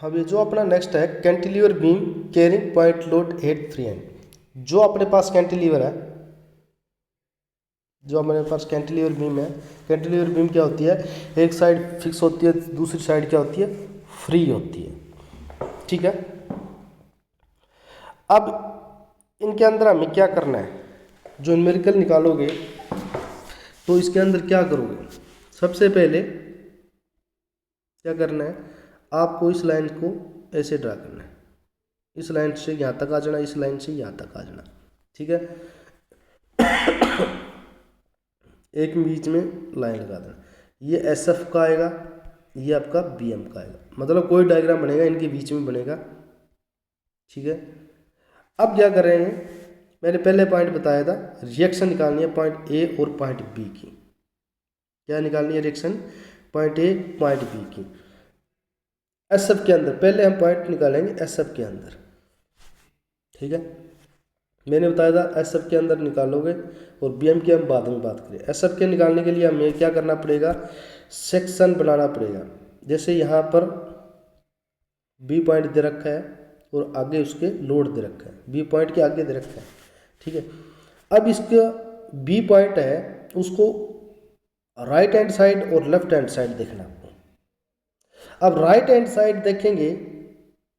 अब ये जो अपना नेक्स्ट है cantilever beam carrying point load head free hand. जो अपने पास कैंटिलीवर है, जो हमारे पास कैंटिलीवर बीम है, कैंटिलीवर बीम क्या होती है, एक साइड फिक्स होती है, दूसरी साइड क्या होती है, फ्री होती है। ठीक है, अब इनके अंदर हमें क्या करना है, जो न्यूमेरिकल निकालोगे तो इसके अंदर क्या करोगे, सबसे पहले क्या करना है, आपको इस लाइन को ऐसे ड्रा करना है, इस लाइन से यहाँ तक आ जाना, इस लाइन से यहाँ तक आ जाना। ठीक है, एक बीच में लाइन लगा देना, ये एस एफ का आएगा, ये आपका बी एम का आएगा, मतलब कोई डायग्राम बनेगा इनके बीच में बनेगा। ठीक है, अब क्या करेंगे, मैंने पहले पॉइंट बताया था, रिएक्शन निकालनी है पॉइंट ए और पॉइंट बी की। क्या निकालनी है reaction, point A point B की। एस एफ के अंदर पहले हम पॉइंट निकालेंगे एस एफ के अंदर। ठीक है, मैंने बताया था एस एफ के अंदर निकालोगे, और बी एम की हम बाद में बात करें। एस एफ के निकालने के लिए हमें क्या करना पड़ेगा, सेक्शन बनाना पड़ेगा। जैसे यहाँ पर बी पॉइंट दे रखा है और आगे उसके लोड दे रखा है, बी पॉइंट के आगे दे रखा है। ठीक है, अब इसका बी पॉइंट है उसको राइट हैंड साइड और लेफ्ट हैंड साइड देखना आपको। अब राइट हैंड साइड देखेंगे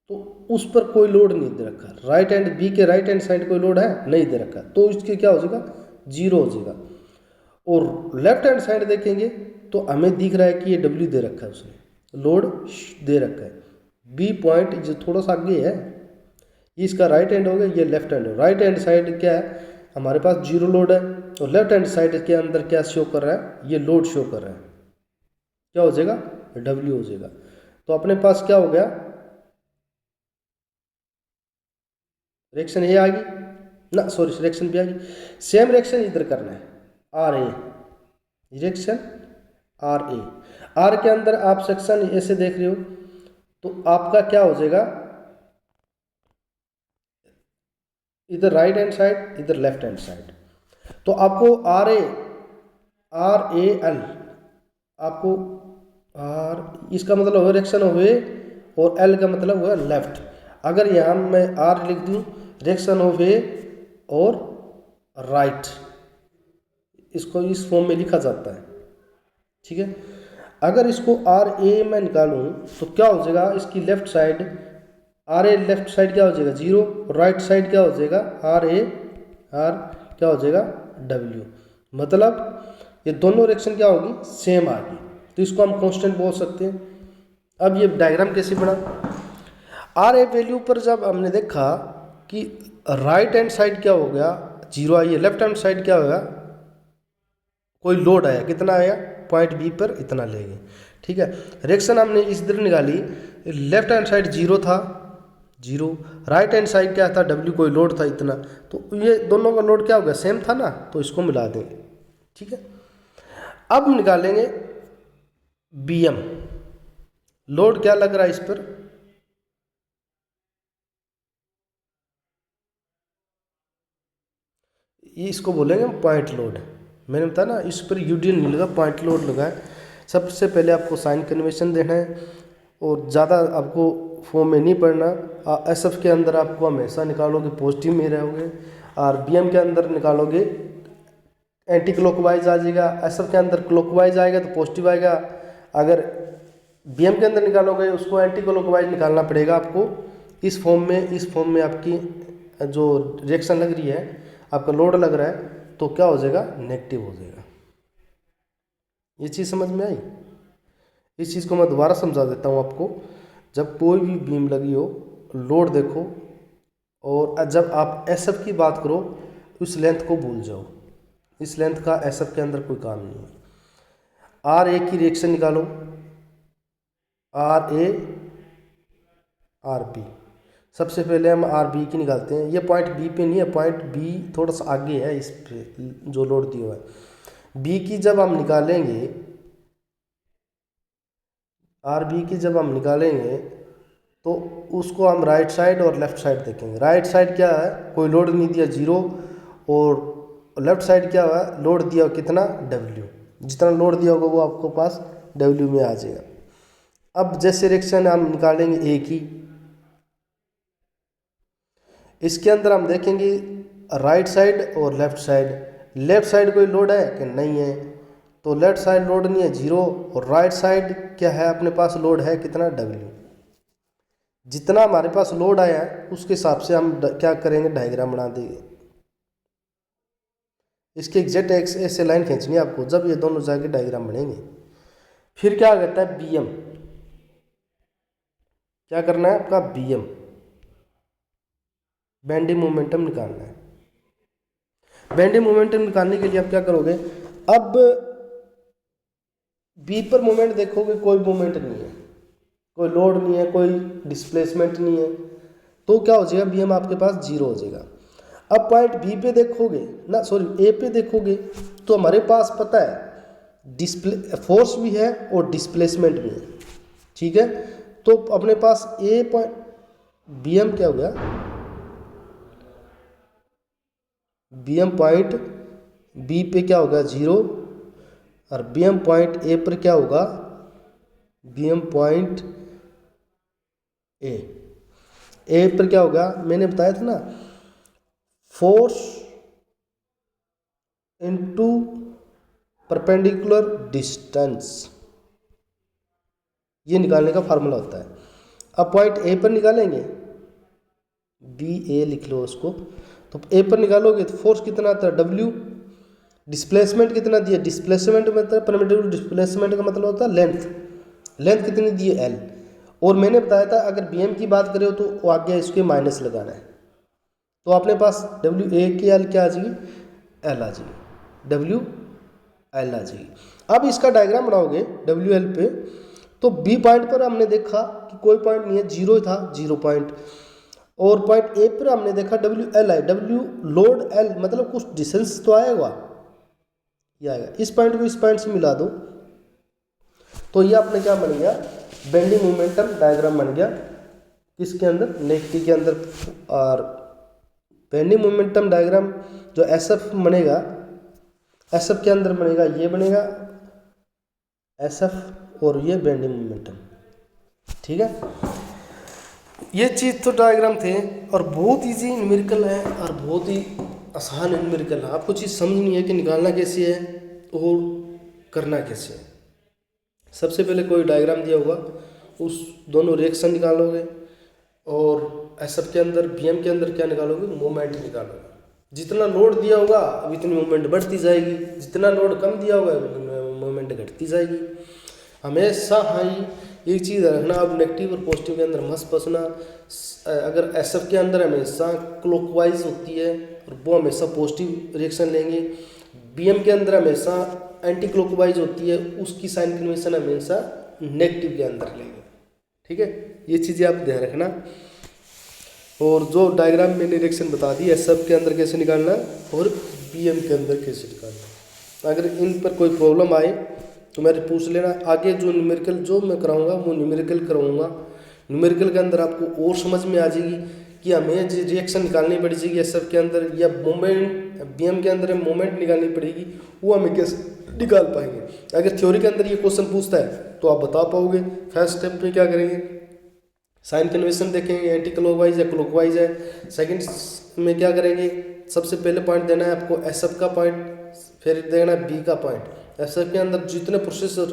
तो उस पर कोई लोड नहीं दे रखा, राइट हैंड बी के राइट हैंड साइड कोई लोड है नहीं दे रखा, तो इसके क्या हो जाएगा, जीरो हो जाएगा। और लेफ्ट हैंड साइड देखेंगे तो हमें दिख रहा है कि ये डब्ल्यू दे रखा है, उसने लोड दे रखा है। बी पॉइंट जो थोड़ा सा आगे है, ये इसका राइट हैंड हो गया, ये लेफ्ट हैंड हो। राइट हैंड साइड क्या है, हमारे पास जीरो लोड है, और लेफ्ट हैंड साइड के अंदर क्या शो कर रहा है, ये लोड शो कर रहा है, क्या हो जाएगा, डब्ल्यू हो जाएगा। तो अपने पास क्या हो गया, रिएक्शन ये आ गई ना, सॉरी रिएक्शन भी आ गई। सेम रिएक्शन इधर करना है, R A, reaction R A. R के अंदर आप सेक्शन ऐसे देख रहे हो, तो आपका क्या हो जाएगा, इधर राइट हैंड साइड, इधर लेफ्ट हैंड साइड। तो आपको आर ए एल, आपको आर इसका मतलब हुआ रिएक्शन हुए, और एल का मतलब हुआ लेफ्ट। अगर यहाँ मैं आर लिख दूँ, रिएक्शन हुए और राइट, इसको इस फॉर्म में लिखा जाता है। ठीक है, अगर इसको आर ए में निकालूँ तो क्या हो जाएगा, इसकी left side R A left side क्या हो जाएगा, जीरो, राइट साइड क्या हो जाएगा, आर ए आर क्या हो जाएगा, डब्ल्यू। मतलब ये दोनों रिएक्शन क्या होगी, सेम आ गई, तो इसको हम कांस्टेंट बोल सकते हैं। अब ये डायग्राम कैसे बना, आर ए वैल्यू पर जब हमने देखा कि राइट हैंड साइड क्या हो गया, जीरो आई है, लेफ्ट हैंड साइड क्या होगा, कोई लोड आया, कितना आया, पॉइंट बी पर इतना लेंगे। ठीक है, रिएक्शन हमने इस तरह निकाली, लेफ्ट हैंड साइड जीरो था, जीरो, राइट हैंड साइड क्या था, डब्ल्यू कोई लोड था इतना, तो ये दोनों का लोड क्या हो गया, सेम था ना, तो इसको मिला देंगे। ठीक है, अब निकालेंगे बी एम, लोड क्या लग रहा है इस पर, ये इसको बोलेंगे पॉइंट लोड। मैंने बताया ना, इस पर यूडीएल नहीं लगा, पॉइंट लोड लगा है। सबसे पहले आपको साइन कन्वेंशन देना है, और ज़्यादा आपको फॉर्म में नहीं पढ़ना। एस एफ के अंदर आपको हमेशा निकालोगे पॉजिटिव में रहोगे, और बी एम के अंदर निकालोगे एंटी क्लॉकवाइज आ जाएगा, एस एफ के अंदर क्लॉकवाइज आएगा तो पॉजिटिव आएगा। अगर बी एम के अंदर निकालोगे उसको एंटी क्लॉकवाइज निकालना पड़ेगा आपको। इस फॉर्म में आपकी जो रिएक्शन लग रही है, आपका लोड लग रहा है, तो क्या हो जाएगा, नेगेटिव हो जाएगा। ये चीज़ समझ में आई। इस चीज़ को मैं दोबारा समझा देता हूँ आपको। जब कोई भी बीम लगी हो, लोड देखो, और जब आप एस एफ की बात करो, उस लेंथ को भूल जाओ, इस लेंथ का एस एफ के अंदर कोई काम नहीं है। आर ए की रिएक्शन निकालो, आर ए आर बी। सबसे पहले हम आर बी की निकालते हैं। ये पॉइंट बी पे नहीं है, पॉइंट बी थोड़ा सा आगे है इस पे जो लोड दिया हुआ है। बी की जब हम निकालेंगे, आर बी की जब हम निकालेंगे तो उसको हम राइट साइड और लेफ्ट साइड देखेंगे। राइट साइड क्या है, कोई लोड नहीं दिया, जीरो, और लेफ्ट साइड क्या हुआ, लोड दिया कितना, डब्ल्यू। जितना लोड दिया होगा वो आपको पास डब्ल्यू में आ जाएगा। अब जैसे रिएक्शन हम निकालेंगे एक ही, इसके अंदर हम देखेंगे राइट साइड और लेफ्ट साइड। लेफ्ट साइड कोई लोड है कि नहीं है, तो लेफ्ट साइड लोड नहीं है, जीरो। और राइट साइड क्या है, अपने पास लोड है कितना, डब्ल्यू। जितना हमारे पास लोड आया है उसके हिसाब से हम क्या करेंगे, डायग्राम बना देंगे। इसके एग्जैक्ट ऐसे लाइन खींचनी है आपको, जब ये दोनों जाके डायग्राम बनेंगे। फिर क्या करता है, बीएम, क्या करना है आपका, बीएम, बेंडिंग मोमेंटम निकालना है। बेंडिंग मोमेंटम निकालने के लिए आप क्या करोगे, अब बी पर मोमेंट देखोगे, कोई मोमेंट नहीं है, कोई लोड नहीं है, कोई डिस्प्लेसमेंट नहीं है, तो क्या हो जाएगा, बीएम आपके पास जीरो हो जाएगा। अब पॉइंट बी पे देखोगे ना, सॉरी ए पे देखोगे, तो हमारे पास पता है डिस्प्ले फोर्स भी है और डिस्प्लेसमेंट भी है, ठीक है। तो अपने पास ए पॉइंट बीएम क्या हो गया, बीएम पॉइंट बी पे क्या होगा, जीरो। और बीएम पॉइंट ए पर क्या होगा, बीएम पॉइंट ए पर क्या होगा, मैंने बताया था ना, फोर्स इनटू परपेंडिकुलर डिस्टेंस, ये निकालने का फार्मूला होता है। अब पॉइंट ए पर निकालेंगे, बी ए लिख लो उसको, तो ए पर निकालोगे तो फोर्स कितना आता है, डब्ल्यू। डिस्प्लेसमेंट कितना दिया, डिस्प्लेसमेंट मतलब परपेंडिकुलर डिस्प्लेसमेंट का मतलब होता है लेंथ, लेंथ कितनी दी है, एल। और मैंने बताया था अगर बीएम की बात करें तो वो आगे इसके माइनस लगाना है, तो अपने पास डब्ल्यू ए की एल क्या आ जाएगी, एल आ जाएगी, डब्ल्यू एल आ जाएगी। अब इसका डायग्राम बनाओगे डब्ल्यू एल पे, तो बी पॉइंट पर हमने देखा कि कोई पॉइंट नहीं है, जीरो था, जीरो पॉइंट। और पॉइंट ए पर हमने देखा डब्ल्यू एल है, डब्ल्यू लोड एल, मतलब कुछ डिस्टेंस तो आएगा, ये आएगा। इस पॉइंट को इस पॉइंट से मिला दो, तो ये अपने क्या बन गया, बेंडिंग मोमेंटम डायग्राम बन गया, किसके अंदर, नेगेटिव के अंदर। और बेंडिंग मोमेंटम डायग्राम जो एसएफ बनेगा, एसएफ के अंदर बनेगा, ये बनेगा एसएफ और ये बेंडिंग मोमेंटम, ठीक है। ये चीज़ तो डायग्राम थे, और बहुत इजी न्यूमेरिकल है और बहुत ही आसान न्यूमेरिकल है। आपको चीज़ समझनी है कि निकालना कैसे है और करना कैसे है। सबसे पहले कोई डायग्राम दिया होगा, उस दोनों रिएक्शन निकालोगे, और एसएफ के अंदर बीएम के अंदर क्या निकालोगे, मोमेंट निकालोगे। जितना लोड दिया होगा अब इतनी मूवमेंट बढ़ती जाएगी, जितना लोड कम दिया होगा मूवमेंट घटती जाएगी। हमेशा हाई एक चीज़ रखना, अब नेगेटिव और पॉजिटिव के अंदर मस्त फंसना। अगर एसएफ के अंदर हमेशा क्लॉकवाइज होती है और वो हमेशा पॉजिटिव रिएक्शन लेंगे, बीएम के अंदर हमेशा एंटी क्लॉकवाइज होती है, उसकी साइन कन्वेंशन हमेशा नेगेटिव के अंदर लेंगे, ठीक है। ये चीज़ें आप ध्यान रखना। और जो डायग्राम मैंने रिएक्शन बता दी एसएफ के अंदर कैसे निकालना और बीएम के अंदर कैसे निकालना, अगर इन पर कोई प्रॉब्लम आए तो मेरे पूछ लेना। आगे जो न्यूमेरिकल जो मैं कराऊंगा वो न्यूमेरिकल कराऊंगा, न्यूमेरिकल के अंदर आपको और समझ में आ जाएगी कि हमें रिएक्शन निकालनी पड़ जाएगी एसएफ के अंदर, या मोमेंट बीएम के अंदर मोमेंट निकालनी पड़ेगी, वो हमें कैसे निकाल पाएंगे। अगर थ्योरी के अंदर ये क्वेश्चन पूछता है तो आप बता पाओगे। फर्स्ट स्टेप में क्या करेंगे, साइन कन्वेंशन देखेंगे, एंटी क्लॉकवाइज है क्लॉकवाइज है। सेकंड में क्या करेंगे, सबसे पहले पॉइंट देना है आपको एसएफ का पॉइंट, फिर देना है बी का पॉइंट। एसएफ के अंदर जितने प्रोसेसर